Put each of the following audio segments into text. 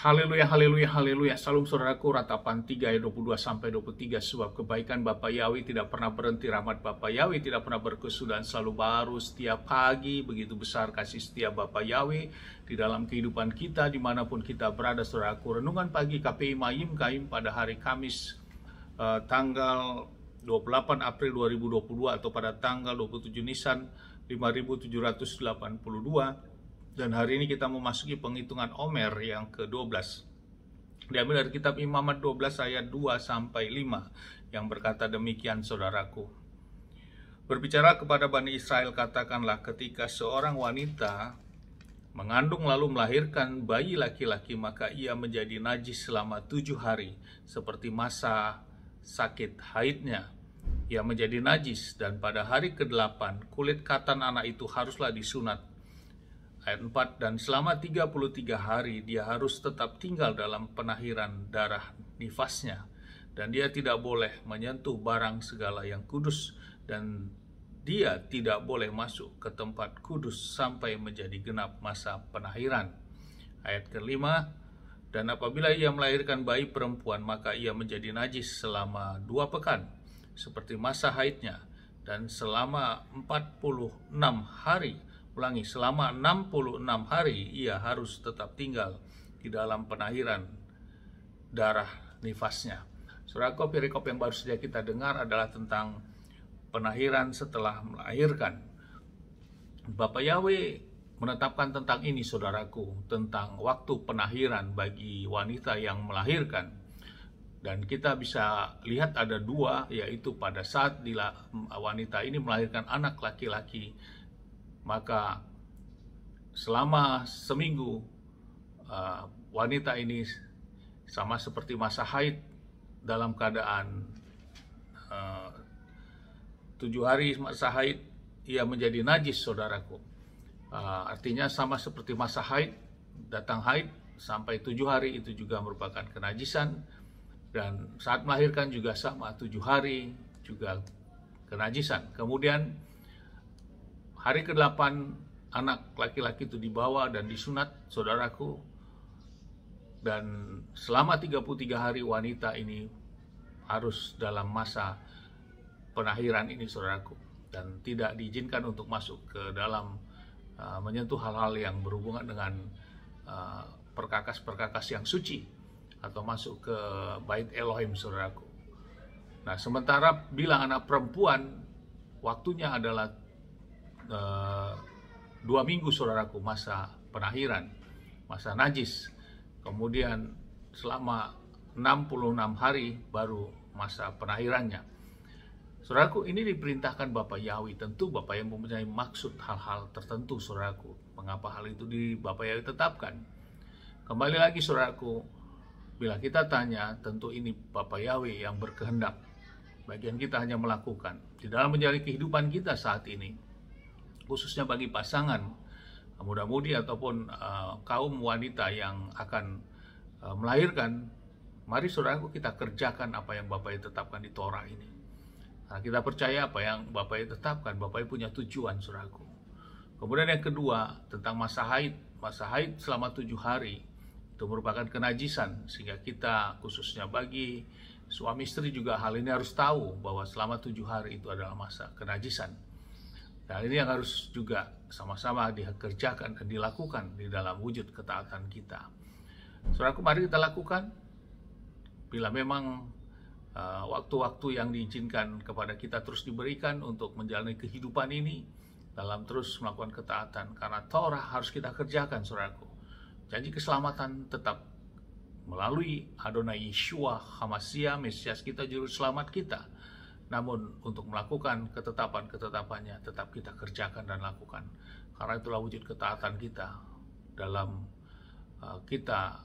Haleluya, haleluya, haleluya. Salam saudaraku, ratapan 3 ayat 22 sampai 23. Sebab kebaikan Bapa Yahweh tidak pernah berhenti, rahmat Bapa Yahweh tidak pernah berkesudahan, selalu baru setiap pagi. Begitu besar kasih setia Bapa Yahweh di dalam kehidupan kita dimanapun kita berada, saudaraku. Renungan pagi KPI Mayim Kaim pada hari Kamis tanggal 28 April 2022 atau pada tanggal 27 Nisan 5782. Dan hari ini kita memasuki penghitungan Omer yang ke-12. Diambil dari kitab Imamat 12 ayat 2 sampai 5 yang berkata demikian, saudaraku. Berbicara kepada Bani Israel, katakanlah, ketika seorang wanita mengandung lalu melahirkan bayi laki-laki, maka ia menjadi najis selama 7 hari, seperti masa sakit haidnya. Ia menjadi najis, dan pada hari ke-8 kulit katan anak itu haruslah disunat. Ayat 4, dan selama 33 hari dia harus tetap tinggal dalam penahiran darah nifasnya, dan dia tidak boleh menyentuh barang segala yang kudus, dan dia tidak boleh masuk ke tempat kudus sampai menjadi genap masa penahiran. Ayat ke-5, dan apabila ia melahirkan bayi perempuan, maka ia menjadi najis selama 2 pekan, seperti masa haidnya, dan selama 46 hari, selama 66 hari ia harus tetap tinggal di dalam penahiran darah nifasnya. Saudaraku, perikop yang baru saja kita dengar adalah tentang penahiran setelah melahirkan. Bapa Yahweh menetapkan tentang ini, saudaraku, tentang waktu penahiran bagi wanita yang melahirkan. Dan kita bisa lihat ada 2, yaitu pada saat wanita ini melahirkan anak laki-laki, maka selama seminggu wanita ini sama seperti masa haid dalam keadaan 7 hari masa haid ia menjadi najis, saudaraku. Artinya sama seperti masa haid, datang haid sampai 7 hari itu juga merupakan kenajisan, dan saat melahirkan juga sama 7 hari juga kenajisan. Kemudian hari ke-8 anak laki-laki itu dibawa dan disunat, saudaraku. Dan selama 33 hari wanita ini harus dalam masa penahiran ini, saudaraku. Dan tidak diizinkan untuk masuk ke dalam menyentuh hal-hal yang berhubungan dengan perkakas-perkakas yang suci, atau masuk ke bait Elohim, saudaraku. Nah, sementara bila anak perempuan, waktunya adalah 2 minggu, saudaraku, masa penahiran, masa najis. Kemudian selama 66 hari baru masa penahirannya. Saudaraku, ini diperintahkan Bapa Yahweh. Tentu Bapa yang mempunyai maksud hal-hal tertentu, saudaraku. Mengapa hal itu Bapa Yahweh tetapkan? Kembali lagi, saudaraku, bila kita tanya, tentu ini Bapa Yahweh yang berkehendak. Bagian kita hanya melakukan di dalam menjalani kehidupan kita saat ini, khususnya bagi pasangan muda-mudi ataupun kaum wanita yang akan melahirkan. Mari, saudaraku, kita kerjakan apa yang Bapa tetapkan di Torah ini. Nah, kita percaya apa yang Bapa tetapkan. Bapa punya tujuan, saudaraku. Kemudian yang kedua, tentang masa haid. Masa haid selama 7 hari itu merupakan kenajisan, sehingga kita, khususnya bagi suami istri juga hal ini harus tahu bahwa selama 7 hari itu adalah masa kenajisan. Nah, ini yang harus juga sama-sama dikerjakan dan dilakukan di dalam wujud ketaatan kita. Saudaraku, mari kita lakukan. Bila memang waktu-waktu yang diizinkan kepada kita terus diberikan untuk menjalani kehidupan ini dalam terus melakukan ketaatan, karena Torah harus kita kerjakan, saudaraku. Janji keselamatan tetap melalui Adonai Yeshua HaMashiach, Mesias kita, Juru Selamat kita. Namun untuk melakukan ketetapan-ketetapannya tetap kita kerjakan dan lakukan. Karena itulah wujud ketaatan kita dalam kita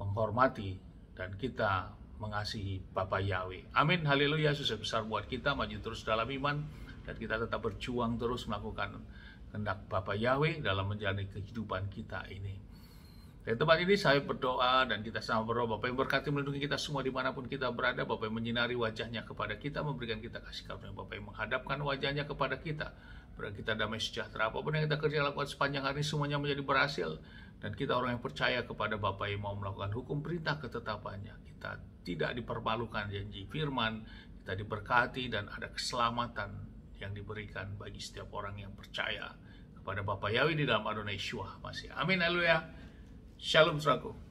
menghormati dan kita mengasihi Bapa Yahweh. Amin, haleluya. Sukses besar buat kita, maju terus dalam iman, dan kita tetap berjuang terus melakukan kehendak Bapa Yahweh dalam menjalani kehidupan kita ini. Di tempat ini saya berdoa dan kita sama berdoa, Bapa yang berkati melindungi kita semua dimanapun kita berada. Bapa yang menyinari wajahnya kepada kita, memberikan kita kasih karunia. Bapa yang menghadapkan wajahnya kepada kita, berikan kita damai sejahtera. Apapun yang kita kerja lakukan sepanjang hari, semuanya menjadi berhasil. Dan kita orang yang percaya kepada Bapa yang mau melakukan hukum perintah ketetapannya. Kita tidak dipermalukan janji firman, kita diberkati dan ada keselamatan yang diberikan bagi setiap orang yang percaya kepada Bapa Yahweh di dalam Adonai Yeshua Masih. Amin, haleluya. Shalom saudaraku.